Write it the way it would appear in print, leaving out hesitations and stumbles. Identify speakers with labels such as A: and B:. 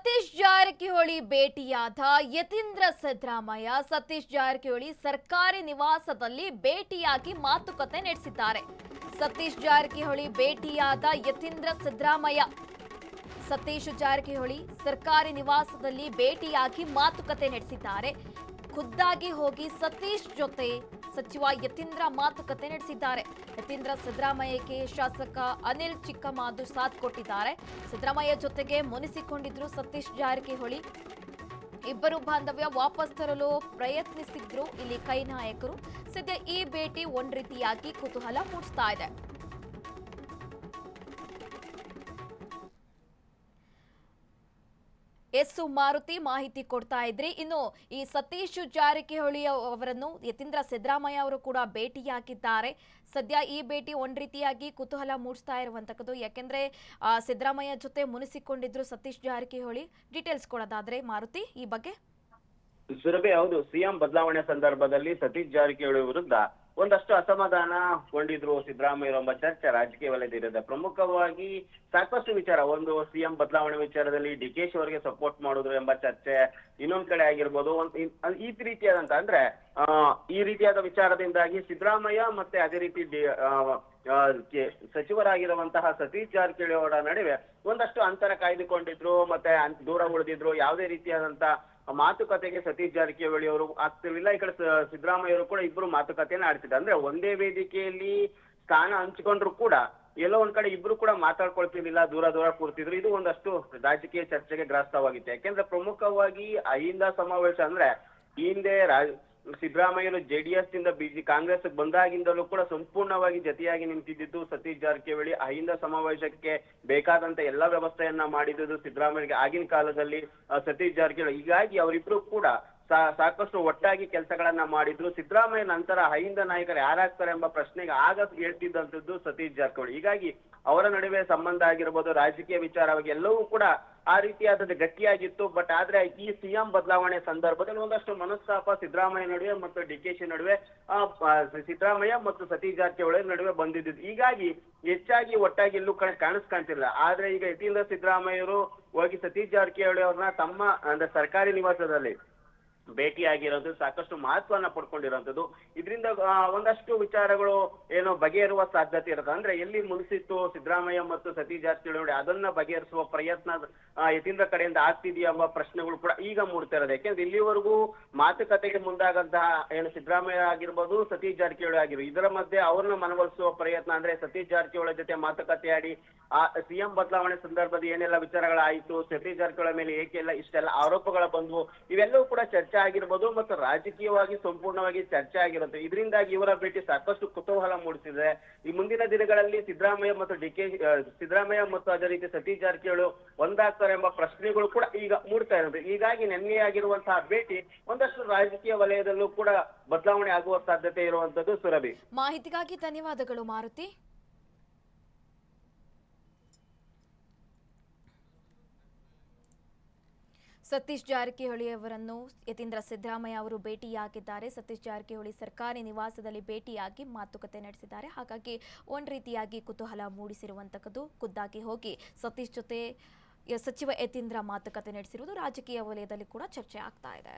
A: ಸತೀಶ್ ಜಾರಕಿಹೊಳಿ ಭೇಟಿಯಾದ ಯತೀಂದ್ರ ಸಿದ್ದರಾಮಯ್ಯ ಸತೀಶ್ ಜಾರಕಿಹೊಳಿ ಸರ್ಕಾರಿ ನಿವಾಸದಲ್ಲಿ ಭೇಟಿಯಾಗಿ ಮಾತುಕತೆ ನಡೆಸಿದ್ದಾರೆ. ಸತೀಶ್ ಜಾರಕಿಹೊಳಿ ಭೇಟಿಯಾದ ಯತೀಂದ್ರ ಸಿದ್ದರಾಮಯ್ಯ ಸತೀಶ್ ಜಾರಕಿಹೊಳಿ ಸರ್ಕಾರಿ ನಿವಾಸದಲ್ಲಿ ಭೇಟಿಯಾಗಿ ಮಾತುಕತೆ ನಡೆಸಿದ್ದಾರೆ. ಖುದ್ದಾಗಿ ಹೋಗಿ ಸತೀಶ್ ಜೊತೆ ಸಚಿವ ಯತೀಂದ್ರ ಮಾತುಕತೆ ನಡೆಸಿದ್ದಾರೆ. ಯತೀಂದ್ರ ಸಿದ್ದರಾಮಯ್ಯಗೆ ಶಾಸಕ ಅನಿಲ್ ಚಿಕ್ಕಮಾದು ಸಾಥ್ ಕೊಟ್ಟಿದ್ದಾರೆ. ಸಿದ್ದರಾಮಯ್ಯ ಜೊತೆಗೆ ಮುನಿಸಿಕೊಂಡಿದ್ರು ಸತೀಶ್ ಜಾರಕಿಹೊಳಿ. ಇಬ್ಬರು ಬಾಂಧವ್ಯ ವಾಪಸ್ ತರಲು ಪ್ರಯತ್ನಿಸಿದ್ರು ಇಲ್ಲಿ ಕೈ ನಾಯಕರು. ಸದ್ಯ ಈ ಭೇಟಿ ಒಂದ್ ರೀತಿಯಾಗಿ ಕುತೂಹಲ ಮೂಡಿಸ್ತಾ ಇದೆ. ಎಸ್ ಮಾರುತಿ ಮಾಹಿತಿ ಕೊಡ್ತಾ ಇದ್ರಿ. ಇನ್ನು ಈ ಸತೀಶ್ ಜಾರಕಿಹೊಳಿ ಅವರನ್ನು ಯತೀಂದ್ರ ಸಿದ್ದರಾಮಯ್ಯ ಅವರು ಕೂಡ ಭೇಟಿಯಾಗಿದ್ದಾರೆ. ಸದ್ಯ ಈ ಭೇಟಿ ಒಂದ್ ರೀತಿಯಾಗಿ ಕುತೂಹಲ ಮೂಡಿಸ್ತಾ ಇರುವಂತದ್ದು. ಯಾಕೆಂದ್ರೆ ಸಿದ್ದರಾಮಯ್ಯ ಜೊತೆ ಮುನಿಸಿಕೊಂಡಿದ್ರು ಸತೀಶ್ ಜಾರಕಿಹೊಳಿ. ಡೀಟೇಲ್ಸ್ ಕೊಡೋದಾದ್ರೆ ಮಾರುತಿ ಈ ಬಗ್ಗೆ.
B: ಸುರಭಿ, ಹೌದು, ಸಿಎಂ ಬದಲಾವಣೆ ಸಂದರ್ಭದಲ್ಲಿ ಸತೀಶ್ ಜಾರಕಿಹೊಳಿ ವಿರುದ್ಧ ಒಂದಷ್ಟು ಅಸಮಾಧಾನಗೊಂಡಿದ್ರು ಸಿದ್ದರಾಮಯ್ಯ ಎಂಬ ಚರ್ಚೆ ರಾಜಕೀಯ ವಲಯದಲ್ಲಿದೆ. ಪ್ರಮುಖವಾಗಿ ಸಾಕಷ್ಟು ವಿಚಾರ, ಒಂದು ಸಿಎಂ ಬದಲಾವಣೆ ವಿಚಾರದಲ್ಲಿ ಡಿಕೆಶಿ ಅವರಿಗೆ ಸಪೋರ್ಟ್ ಮಾಡಿದ್ರು ಎಂಬ ಚರ್ಚೆ ಇನ್ನೊಂದ್ ಕಡೆ ಆಗಿರ್ಬೋದು. ಈ ರೀತಿಯಾದಂತ ಅಂದ್ರೆ ಈ ರೀತಿಯಾದ ವಿಚಾರದಿಂದಾಗಿ ಸಿದ್ದರಾಮಯ್ಯ ಮತ್ತೆ ಅದೇ ರೀತಿ ಸಚಿವರಾಗಿರುವಂತಹ ಸತೀಶ್ ಜಾರಕಿಹೊಳಿ ಅವರ ನಡುವೆ ಒಂದಷ್ಟು ಅಂತರ ಕಾಯ್ದುಕೊಂಡಿದ್ರು, ಮತ್ತೆ ದೂರ ಉಳಿದಿದ್ರು. ಯಾವುದೇ ರೀತಿಯಾದಂತ ಮಾತುಕತೆಗೆ ಸತೀಶ್ ಜಾರಕಿಹೊಳಿ ಅವರು ಆಗ್ತಿರ್ಲಿಲ್ಲ. ಈ ಕಡೆ ಸಿದ್ದರಾಮಯ್ಯ ಅವರು ಕೂಡ ಇಬ್ರು ಮಾತುಕತೆಯನ್ನ ಆಡ್ತಿದ್ರು. ಅಂದ್ರೆ ಒಂದೇ ವೇದಿಕೆಯಲ್ಲಿ ಸ್ಥಾನ ಹಂಚಿಕೊಂಡ್ರು ಕೂಡ ಎಲ್ಲೋ ಒಂದ್ ಕಡೆ ಇಬ್ರು ಕೂಡ ಮಾತಾಡ್ಕೊಳ್ತಿರ್ಲಿಲ್ಲ, ದೂರ ದೂರ ಕೂರ್ತಿದ್ರು. ಇದು ಒಂದಷ್ಟು ರಾಜಕೀಯ ಚರ್ಚೆಗೆ ಗ್ರಾಸವಾಗಿತ್ತು. ಯಾಕೆಂದ್ರೆ ಪ್ರಮುಖವಾಗಿ ಅಹಿಂದ ಸಮಾವೇಶ ಅಂದ್ರೆ ಹಿಂದೆ ಸಿದ್ದರಾಮಯ್ಯರು ಜೆಡಿಎಸ್ ಇಂದ ಕಾಂಗ್ರೆಸ್ ಬಂದಾಗಿಂದಲೂ ಕೂಡ ಸಂಪೂರ್ಣವಾಗಿ ಜತೆಯಾಗಿ ನಿಂತಿದ್ದು ಸತೀಶ್ ಜಾರಕಿಹೊಳಿ. ಅಹಿಂದ ಸಮಾವೇಶಕ್ಕೆ ಬೇಕಾದಂತ ಎಲ್ಲಾ ವ್ಯವಸ್ಥೆಯನ್ನ ಮಾಡಿದ್ದು ಸಿದ್ದರಾಮಯ್ಯಗೆ ಆಗಿನ ಕಾಲದಲ್ಲಿ ಸತೀಶ್ ಜಾರಕಿಹೊಳಿ. ಹೀಗಾಗಿ ಅವರಿಬ್ರು ಕೂಡ ಸಾಕಷ್ಟು ಒಟ್ಟಾಗಿ ಕೆಲಸಗಳನ್ನ ಮಾಡಿದ್ರು. ಸಿದ್ದರಾಮಯ್ಯ ನಂತರ ಅಹಿಂದ ನಾಯಕರು ಯಾರಾಗ್ತಾರೆ ಎಂಬ ಪ್ರಶ್ನೆಗೆ ಆಗ ಹೇಳ್ತಿದ್ದಂಥದ್ದು ಸತೀಶ್ ಜಾರಕಿಹೊಳಿ. ಹೀಗಾಗಿ ಅವರ ನಡುವೆ ಸಂಬಂಧ ಆಗಿರ್ಬೋದು, ರಾಜಕೀಯ ವಿಚಾರವಾಗಿ ಎಲ್ಲವೂ ಕೂಡ ಆ ರೀತಿಯಾದದ್ದು ಗಟ್ಟಿಯಾಗಿತ್ತು. ಬಟ್ ಆದ್ರೆ ಈ ಸಿಎಂ ಬದಲಾವಣೆ ಸಂದರ್ಭದಲ್ಲಿ ಒಂದಷ್ಟು ಮನಸ್ತಾಪ ಸಿದ್ದರಾಮಯ್ಯ ನಡುವೆ ಮತ್ತು ಡಿಕೆಶಿ ನಡುವೆ, ಸಿದ್ದರಾಮಯ್ಯ ಮತ್ತು ಸತೀಶ್ ಜಾರಕಿಹೊಳಿ ನಡುವೆ ಬಂದಿದ್ದು. ಹೀಗಾಗಿ ಹೆಚ್ಚಾಗಿ ಒಟ್ಟಾಗಿ ಎಲ್ಲೂ ಕಾಣಿಸ್ಕಾಣ್ತಿಲ್ಲ. ಆದ್ರೆ ಈಗ ಯತೀಂದ್ರ ಸಿದ್ದರಾಮಯ್ಯರು ಹೋಗಿ ಸತೀಶ್ ಜಾರಕಿಹೊಳಿ ಅವ್ರನ್ನ ತಮ್ಮ ಅಂದ್ರೆ ಸರ್ಕಾರಿ ನಿವಾಸದಲ್ಲಿ ಭೇಟಿಯಾಗಿರೋದು ಸಾಕಷ್ಟು ಮಹತ್ವನ ಪಡ್ಕೊಂಡಿರೋಂಥದ್ದು. ಇದರಿಂದ ಒಂದಷ್ಟು ವಿಚಾರಗಳು ಏನೋ ಬಗೆಹರುವ ಸಾಧ್ಯತೆ ಇರುತ್ತೆ. ಅಂದ್ರೆ ಎಲ್ಲಿ ಮುಗಿಸಿತ್ತು ಸಿದ್ದರಾಮಯ್ಯ ಮತ್ತು ಸತೀಶ್ ಜಾರಕಿಹೊಳಿ ಅದನ್ನ ಬಗೆಹರಿಸುವ ಪ್ರಯತ್ನ ಯತೀಂದ್ರ ಕಡೆಯಿಂದ ಆಗ್ತಿದೆಯಾ ಎಂಬ ಪ್ರಶ್ನೆಗಳು ಕೂಡ ಈಗ ಮೂಡ್ತಾ ಇರೋದು. ಯಾಕೆಂದ್ರೆ ಇಲ್ಲಿವರೆಗೂ ಮಾತುಕತೆಗೆ ಮುಂದಾಗಂತಹ ಏನು ಸಿದ್ದರಾಮಯ್ಯ ಆಗಿರ್ಬೋದು, ಸತೀಶ್ ಜಾರಕಿಹೊಳಿ ಆಗಿರ್ಬೋದು, ಇದರ ಮಧ್ಯೆ ಅವ್ರನ್ನ ಮನವೊಲಿಸುವ ಪ್ರಯತ್ನ ಅಂದ್ರೆ ಸತೀಶ್ ಜಾರಕಿಹೊಳಿ ಜೊತೆ ಮಾತುಕತೆ ಆಡಿ ಸಿಎಂ ಬದಲಾವಣೆ ಸಂದರ್ಭದ ಏನೆಲ್ಲ ವಿಚಾರಗಳಾಯಿತು, ಸತೀಶ್ ಜಾರಕಿಹೊಳಿ ಮೇಲೆ ಏಕೆಲ್ಲ ಇಷ್ಟೆಲ್ಲ ಆರೋಪಗಳ ಬಂದ್ವು, ಇವೆಲ್ಲವೂ ಕೂಡ ಚರ್ಚೆ ಆಗಿರ್ಬೋದು ಮತ್ತು ರಾಜಕೀಯವಾಗಿ ಸಂಪೂರ್ಣವಾಗಿ ಚರ್ಚೆ ಆಗಿರುತ್ತೆ. ಇದರಿಂದಾಗಿ ಇವರ ಭೇಟಿ ಸಾಕಷ್ಟು ಕುತೂಹಲ ಮೂಡಿಸಿದೆ. ಈ ಮುಂದಿನ ದಿನಗಳಲ್ಲಿ ಸಿದ್ದರಾಮಯ್ಯ ಮತ್ತು ಅದೇ ರೀತಿ ಸತೀಶ್ ಜಾರಕಿಹೊಳಿ ಒಂದಾಗ್ತಾರೆ ಎಂಬ ಪ್ರಶ್ನೆಗಳು ಕೂಡ ಈಗ ಮೂಡ್ತಾ ಇರುತ್ತೆ. ಹೀಗಾಗಿ ನಿನ್ನೆ ಆಗಿರುವಂತಹ ಭೇಟಿ ಒಂದಷ್ಟು ರಾಜಕೀಯ ವಲಯದಲ್ಲೂ ಕೂಡ ಬದಲಾವಣೆ ಆಗುವ ಸಾಧ್ಯತೆ ಇರುವಂತದ್ದು. ಸುರಭಿ,
A: ಮಾಹಿತಿಗಾಗಿ ಧನ್ಯವಾದಗಳು ಮಾರುತಿ. ಸತೀಶ್ ಜಾರಕಿಹೊಳಿ ಅವರನ್ನು ಯತೀಂದ್ರ ಸಿದ್ದರಾಮಯ್ಯ ಅವರು ಭೇಟಿಯಾಗಿದ್ದಾರೆ. ಸತೀಶ್ ಜಾರಕಿಹೊಳಿ ಸರ್ಕಾರಿ ನಿವಾಸದಲ್ಲಿ ಭೇಟಿಯಾಗಿ ಮಾತುಕತೆ ನಡೆಸಿದ್ದಾರೆ. ಹಾಗಾಗಿ ಒಂದ್ ರೀತಿಯಾಗಿ ಕುತೂಹಲ ಮೂಡಿಸಿರುವಂತದ್ದು. ಖುದ್ದಾಗಿ ಹೋಗಿ ಸತೀಶ್ ಜೊತೆ ಸಚಿವ ಯತೀಂದ್ರ ಮಾತುಕತೆ ನಡೆಸಿರುವುದು ರಾಜಕೀಯ ವಲಯದಲ್ಲಿ ಕೂಡ ಚರ್ಚೆ ಆಗ್ತಾ ಇದೆ.